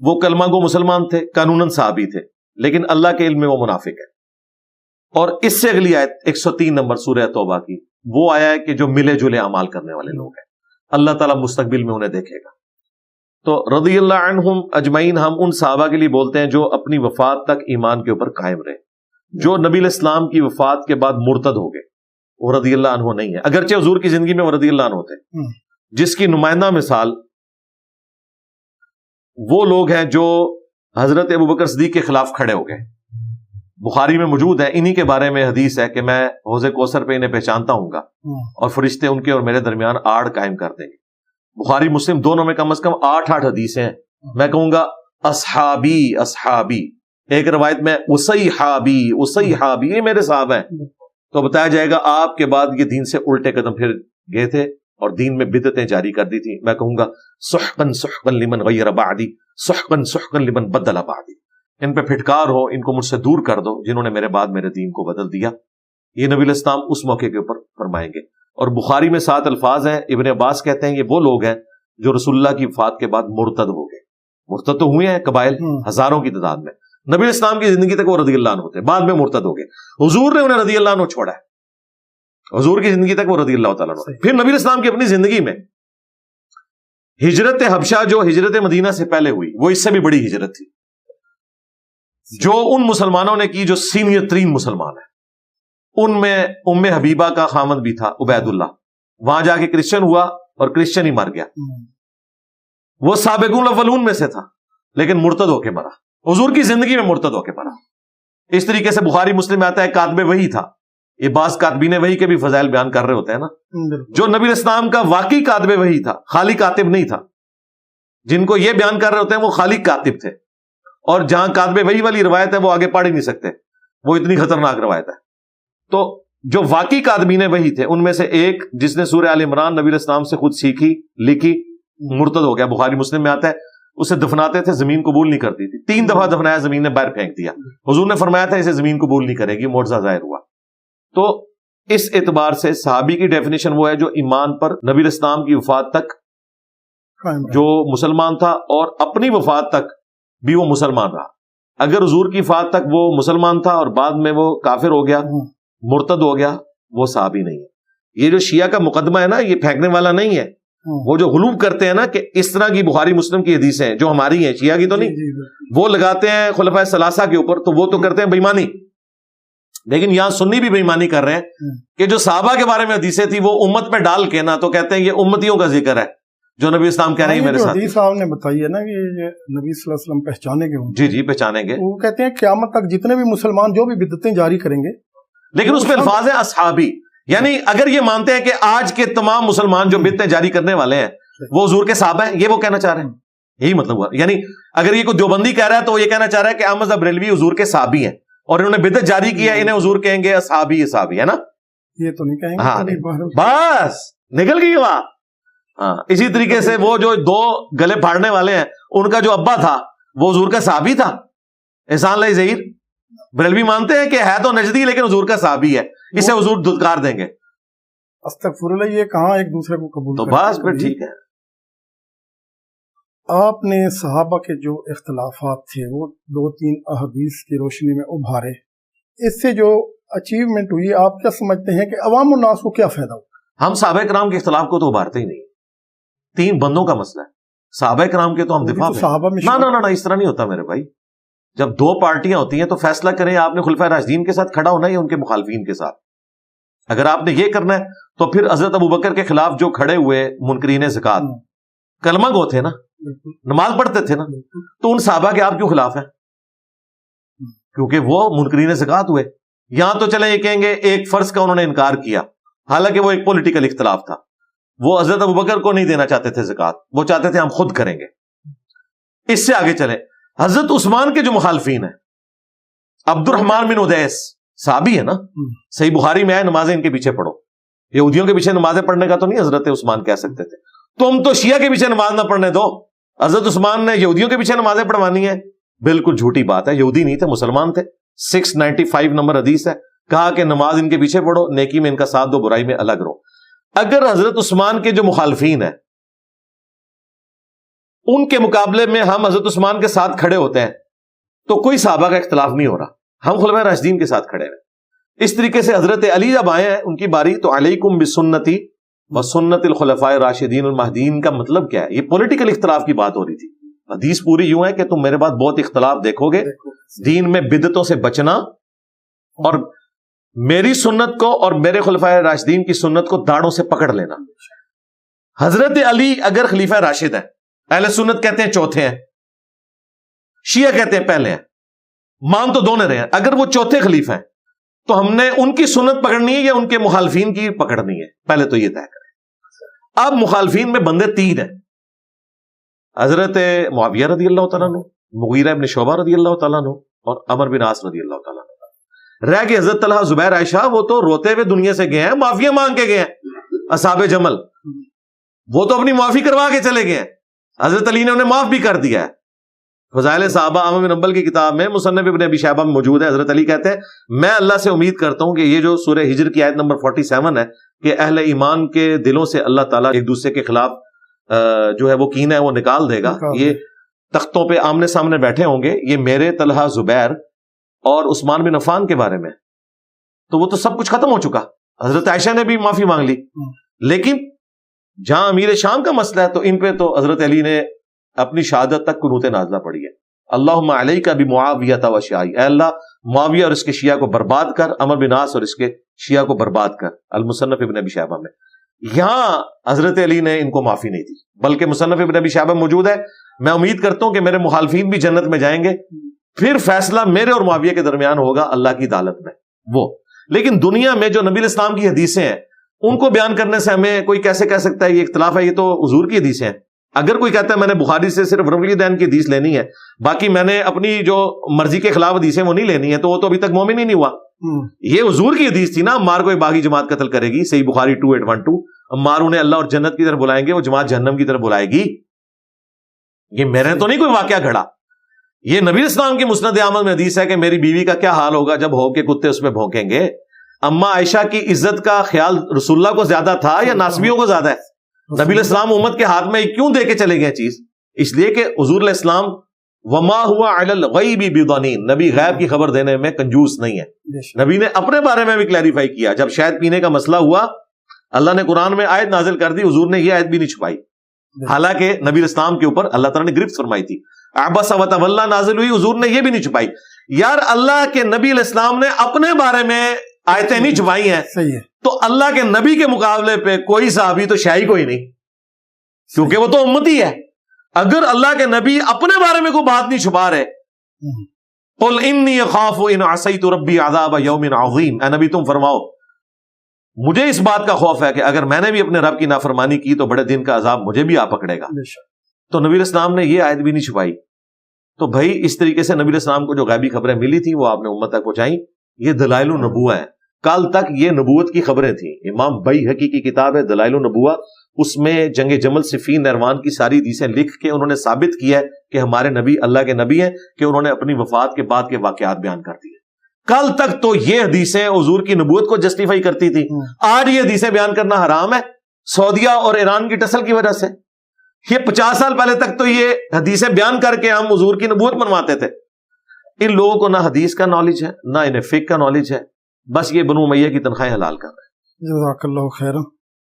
وہ کلمہ گو مسلمان تھے، قانوناً صحابی تھے، لیکن اللہ کے علم میں وہ منافق ہے۔ اور اس سے اگلی آیت 103 نمبر سورہ توبہ کی، وہ آیا ہے کہ جو ملے جلے اعمال کرنے والے لوگ ہیں، اللہ تعالیٰ مستقبل میں انہیں دیکھے گا۔ تو رضی اللہ عنہم اجمعین ہم ان صحابہ کے لیے بولتے ہیں جو اپنی وفات تک ایمان کے اوپر قائم رہے۔ جو نبی علیہ السلام کی وفات کے بعد مرتد ہو گئے وہ رضی اللہ عنہ نہیں ہے، اگرچہ حضور کی زندگی میں وہ رضی اللہ عنہ تھے، جس کی نمائندہ مثال وہ لوگ ہیں جو حضرت ابوبکر صدیق کے خلاف کھڑے ہو گئے۔ بخاری میں موجود ہے، انہی کے بارے میں حدیث ہے کہ میں حوض کوثر پہ انہیں پہچانتا ہوں گا اور فرشتے ان کے اور میرے درمیان آڑ قائم کر دیں گے۔ بخاری مسلم دونوں میں کم از کم 8 حدیثیں ہیں۔ میں کہوں گا اصحابی اصحابی، ایک روایت میں اسیحابی اسیحابی، یہ میرے صحابہ ہیں۔ تو بتایا جائے گا آپ کے بعد یہ دین سے الٹے قدم پھر گئے تھے اور دین میں بدعتیں جاری کر دی تھی۔ میں کہوں گا سحقا سحقا لمن غیر بعدی، سحقا سحقا لمن بدل بعدی، ان پہ پھٹکار ہو، ان کو مجھ سے دور کر دو جنہوں نے میرے بعد میرے دین کو بدل دیا۔ یہ نبی علیہ السلام اس موقع کے اوپر فرمائیں گے۔ اور بخاری میں 7 الفاظ ہیں، ابن عباس کہتے ہیں یہ وہ لوگ ہیں جو رسول اللہ کی وفات کے بعد مرتد ہو گئے۔ مرتد تو ہوئے ہیں قبائل ہزاروں کی تعداد میں، نبی علیہ السلام کی زندگی تک وہ رضی اللہ عنہ ہوتے، بعد میں مرتد ہو گئے، حضور نے انہیں رضی اللہ عنہ چھوڑا ہے، حضور کی زندگی تک وہ رضی اللہ تعالیٰ عنہ۔ پھر نبی علیہ السلام کی اپنی زندگی میں ہجرت حبشہ جو ہجرت مدینہ سے پہلے ہوئی، وہ اس سے بھی بڑی ہجرت تھی، جو ان مسلمانوں نے کی جو سینئر ترین مسلمان ہیں۔ ان میں ام حبیبہ کا خامد بھی تھا عبید اللہ، وہاں جا کے کرسچن ہوا اور کرسچن ہی مر گیا۔ وہ سابقون الاولون میں سے تھا لیکن مرتد ہو کے مرا، حضور کی زندگی میں مرتد ہو کے مرا۔ اس طریقے سے بخاری مسلم میں آتا ہے کاتب وحی تھا، یہ بعض کاتبین وحی کے بھی فضائل بیان کر رہے ہوتے ہیں نا، جو نبی علیہ السلام کا واقعی کاتب وحی تھا، خالی کاتب نہیں تھا، جن کو یہ بیان کر رہے ہوتے ہیں وہ خالی کاتب تھے، اور جہاں کاتب وحی والی روایت ہے وہ آگے پڑھ ہی نہیں سکتے، وہ اتنی خطرناک روایت ہے۔ تو جو واقعی کاتبین وحی تھے ان میں سے ایک جس نے سورہ آل عمران نبی علیہ السلام سے خود سیکھی لکھی، مرتد ہو گیا، بخاری مسلم میں آتا ہے اسے دفناتے تھے زمین قبول نہیں کرتی تھی، 3 دفعہ دفنایا، زمین نے باہر پھینک دیا، حضور نے فرمایا تھا اسے زمین قبول نہیں کرے گی، معجزہ ظاہر ہوا۔ تو اس اعتبار سے صحابی کی ڈیفینیشن وہ ہے جو ایمان پر نبی علیہ السلام کی وفات تک جو مسلمان تھا اور اپنی وفات تک بھی وہ مسلمان رہا۔ اگر حضور کی وفات تک وہ مسلمان تھا اور بعد میں وہ کافر ہو گیا، مرتد ہو گیا، وہ صحابی نہیں ہے۔ یہ جو شیعہ کا مقدمہ ہے نا، یہ پھینکنے والا نہیں ہے، وہ جو غلوب کرتے ہیں نا کہ اس طرح کی بخاری مسلم کی حدیثیں ہیں جو ہماری ہیں، شیعہ کی تو نہیں، وہ لگاتے ہیں خلفائے ثلاثہ کے اوپر، تو وہ تو کرتے ہیں بےایمانی، لیکن یہاں سنی بھی بےایمانی کر رہے ہیں کہ جو صحابہ کے بارے میں حدیثیں تھی وہ امت پہ ڈال کے نا تو کہتے ہیں یہ امتیوں کا ذکر ہے جو نبی اسلام کہہ رہے ہیں میرے ساتھ۔ حدیث صاحب نے بتائی ہے نا کہ نبی صلی اللہ علیہ وسلم پہچانے گے، جی جی پہچانیں گے، وہ کہتے ہیں قیامت تک جتنے بھی مسلمان جو بھی بدعتیں جاری کریں گے، لیکن اس میں الفاظ ہیں اصحابی، یعنی اگر یہ مانتے ہیں کہ آج کے تمام مسلمان جو بدعتیں جاری کرنے والے ہیں وہ حضور کے صحابہ ہیں، یہ وہ کہنا چاہ رہے ہیں، یہی مطلب ہوا۔ یعنی اگر یہ کوئی دیوبندی کہہ رہا ہے تو وہ یہ کہنا چاہ رہا ہے کہ احمد بریلوی حضور کے صحابی ہیں اور انہوں نے بدعت جاری کی ہے، انہیں حضور کہیں گے اصحابی اصحابی، ہے نا، یہ تو نہیں کہیں گے۔ ہاں بس نکل گئی بات۔ ہاں اسی طریقے سے وہ جو 2 گلے پھاڑنے والے ہیں ان کا جو ابا تھا وہ حضور کا صحابی تھا، احسان اللہ ظہیر۔ بریلوی مانتے ہیں کہ ہے تو نجدی لیکن حضور کا صحابی ہے، اسے حضور دھتکار دیں گے۔ استغفر اللہ، یہ کہاں ایک دوسرے کو قبول تو بس پھر ٹھیک ہے۔ آپ نے صحابہ کے جو اختلافات تھے وہ 2-3 احادیث کی روشنی میں ابھارے، اس سے جو اچیومنٹ ہوئی آپ کیا سمجھتے ہیں کہ عوام الناس کو کیا فائدہ ہوا؟ ہم صحابہ کرام کے اختلاف کو تو ابھارتے ہی نہیں، 3 بندوں کا مسئلہ ہے، صحابہ کرام کے تو ہم دفاع میں اس طرح نہیں ہوتا میرے بھائی۔ جب 2 پارٹیاں ہوتی ہیں تو فیصلہ کریں آپ نے خلفائے راشدین کے ساتھ کھڑا ہونا یا ان کے مخالفین کے ساتھ۔ اگر آپ نے یہ کرنا ہے تو پھر حضرت ابوبکر کے خلاف جو کھڑے ہوئے منکرین زکات کلمہ گو تھے نا، نماز پڑھتے تھے نا، تو ان صحابہ کے آپ کیوں خلاف ہیں؟ کیونکہ وہ منکرین زکات ہوئے۔ یہاں تو چلیں یہ کہیں گے ایک فرض کا انہوں نے انکار کیا، حالانکہ وہ ایک پولیٹیکل اختلاف تھا، وہ حضرت ابوبکر کو نہیں دینا چاہتے تھے زکات، وہ چاہتے تھے ہم خود کریں گے۔ اس سے آگے چلیں، حضرت عثمان کے جو مخالفین ہیں، عبد الرحمن بن ادیس صحابی ہے نا، صحیح بخاری میں ہے نمازیں ان کے پیچھے پڑھو، یہودیوں کے پیچھے نمازیں پڑھنے کا تو نہیں حضرت عثمان کہہ سکتے تھے، تم تو شیعہ کے پیچھے نماز نہ پڑھنے دو، حضرت عثمان نے یہودیوں کے پیچھے نمازیں پڑھوانی ہے۔ بالکل جھوٹی بات ہے، یہودی نہیں تھے، مسلمان تھے۔ 695 نمبر حدیث ہے، کہا کہ نماز ان کے پیچھے پڑھو، نیکی میں ان کا ساتھ دو، برائی میں الگ رہو۔ اگر حضرت عثمان کے جو مخالفین ہیں ان کے مقابلے میں ہم حضرت عثمان کے ساتھ کھڑے ہوتے ہیں تو کوئی صحابہ کا اختلاف نہیں ہو رہا، ہم خلفائے راشدین کے ساتھ کھڑے ہیں۔ اس طریقے سے حضرت علی جب آئے ہیں ان کی باری تو علیکم بسنتی وسنت الخلفاء الراشدین المہدیین کا مطلب کیا ہے؟ یہ پولیٹیکل اختلاف کی بات ہو رہی تھی۔ حدیث پوری یوں ہے کہ تم میرے بعد بہت اختلاف دیکھو گے، دین میں بدعتوں سے بچنا اور میری سنت کو اور میرے خلفائے راشدین کی سنت کو داڑھوں سے پکڑ لینا۔ حضرت علی اگر خلیفہ راشد ہیں، اہل سنت کہتے ہیں چوتھے ہیں، شیعہ کہتے ہیں پہلے ہیں، مان تو دونوں رہے ہیں، اگر وہ چوتھے خلیفہ ہیں تو ہم نے ان کی سنت پکڑنی ہے یا ان کے مخالفین کی پکڑنی ہے؟ پہلے تو یہ طے کریں۔ اب مخالفین میں بندے تین ہیں، حضرت معاویہ رضی اللہ تعالیٰ عنہ، مغیرہ ابن شعبہ رضی اللہ تعالیٰ عنہ اور عمر بن عاص رضی اللہ تعالیٰ عنہ۔ رہ گئے حضرت طلحہ زبیر عائشہ، وہ تو روتے ہوئے دنیا سے گئے ہیں، معافی مانگ کے گئے ہیں۔ اصحاب جمل وہ تو اپنی معافی کروا کے چلے گئے ہیں، حضرت علی نے انہیں معاف بھی کر دیا ہے۔ فضائل صحابہ عامر بن حنبل کی کتاب میں مصنف ابن ابی شیبہ میں موجود ہے، حضرت علی کہتے ہیں میں اللہ سے امید کرتا ہوں کہ یہ جو سورہ ہجر کی آیت نمبر 47 ہے کہ اہل ایمان کے دلوں سے اللہ تعالیٰ ایک دوسرے کے خلاف جو ہے وہ کینہ ہے وہ نکال دے گا، یہ تختوں پہ آمنے سامنے بیٹھے ہوں گے، یہ میرے طلحہ زبیر اور عثمان بن عفان کے بارے میں، تو وہ تو سب کچھ ختم ہو چکا، حضرت عائشہ نے بھی معافی مانگ لی۔ لیکن جہاں امیر شام کا مسئلہ ہے تو ان پہ تو حضرت علی نے اپنی شہادت تک قنوت نازلہ پڑھی ہے، اللہم علیک بمعاویہ و شیعہ، اے اللہ معاویہ اور اس کے شیعہ کو برباد کر، عمر بن عاص اور اس کے شیعہ کو برباد کر۔ المصنف ابن ابی شیبہ میں یہاں حضرت علی نے ان کو معافی نہیں دی، بلکہ مصنف ابن ابی شیبہ موجود ہے، میں امید کرتا ہوں کہ میرے مخالفین بھی جنت میں جائیں گے، پھر فیصلہ میرے اور معاویہ کے درمیان ہوگا اللہ کی عدالت میں وہ۔ لیکن دنیا میں جو نبی الاسلام کی حدیثیں ہیں ان کو بیان کرنے سے ہمیں کوئی کیسے کہہ سکتا ہے یہ اختلاف ہے؟ یہ تو حضور کی حدیثیں ہیں۔ اگر کوئی کہتا ہے میں نے بخاری سے صرف رفع الیدین کی حدیث لینی ہے، باقی میں نے اپنی جو مرضی کے خلاف حدیثیں وہ نہیں لینی ہے، تو وہ تو ابھی تک مومن ہی نہیں ہوا۔ یہ حضور کی حدیث تھی نا، عمار کو ایک باغی جماعت قتل کرے گی، صحیح بخاری 2812، عمار انہیں اللہ اور جنت کی طرف بلائیں گے، وہ جماعت جہنم کی طرف بلائے گی۔ یہ میرے تو نہیں کوئی واقعہ گھڑا، یہ نبی اسلام کی مسند احمد میں حدیث ہے کہ میری بیوی کا کیا حال ہوگا جب ہو کے کتے اس میں بھونکیں گے۔ اما عائشہ کی عزت کا خیال رسول اللہ کو زیادہ تھا یا ناسبیوں کو زیادہ ہے؟ نبی الاسلام امت کے ہاتھ میں کیوں دے کے چلے گئے چیز؟ اس لیے کہ حضور علیہ السلام وما ہوا علی الغیب بضنین، نبی غیب کی خبر دینے میں کنجوس نہیں ہے۔ نبی نے اپنے بارے میں بھی کلیریفائی کیا، جب شہد پینے کا مسئلہ ہوا اللہ نے قرآن میں آیت نازل کر دی، حضور نے یہ آیت بھی نہیں چھپائی، حالانکہ نبی الاسلام کے اوپر اللہ تعالیٰ نے گرفت فرمائی تھی۔ عبس وتولی نازل ہوئی، حضور نے یہ بھی نہیں چھپائی۔ یار اللہ کے نبی علیہ السلام نے اپنے بارے میں آیتیں نہیں چھپائی ہیں، تو اللہ کے نبی کے مقابلے پہ کوئی صحابی تو شاہی کوئی نہیں، کیونکہ وہ تو امتی ہے۔ اگر اللہ کے نبی اپنے بارے میں کوئی بات نہیں چھپا رہے، قل انی اخاف ان عصیت ربی عذاب یوم عظیم، اے نبی تم فرماؤ مجھے اس بات کا خوف ہے کہ اگر میں نے بھی اپنے رب کی نافرمانی کی تو بڑے دن کا عذاب مجھے بھی آ پکڑے گا۔ تو نبی الاسلام نے یہ آیت بھی نہیں چھپائی۔ تو بھائی اس طریقے سے نبی الاسلام کو جو غیبی خبریں ملی تھی وہ آپ نے امت تک پہنچائیں، یہ دلائل النبوہ ہے۔ کل تک یہ نبوت کی خبریں تھیں۔ امام بیہقی کی کتاب ہے دلائل النبوہ، اس میں جنگ جمل صفین نہروان کی ساری حدیثیں لکھ کے انہوں نے ثابت کیا ہے کہ ہمارے نبی اللہ کے نبی ہیں، کہ انہوں نے اپنی وفات کے بعد کے واقعات بیان کر دیے۔ کل تک تو یہ حدیثیں حضور کی نبوت کو جسٹیفائی کرتی تھی، آج یہ حدیثیں بیان کرنا حرام ہے سعودیہ اور ایران کی ٹسل کی وجہ سے۔ یہ 50 سال پہلے تک تو یہ حدیثیں بیان کر کے ہم حضور کی نبوت منواتے تھے۔ ان لوگوں کو نہ حدیث کا نالج ہے نہ انہیں فقہ کا نالج ہے، بس یہ بنو امیہ کی تنخواہیں حلال کر رہے ہیں۔ جزاک اللہ خیرا۔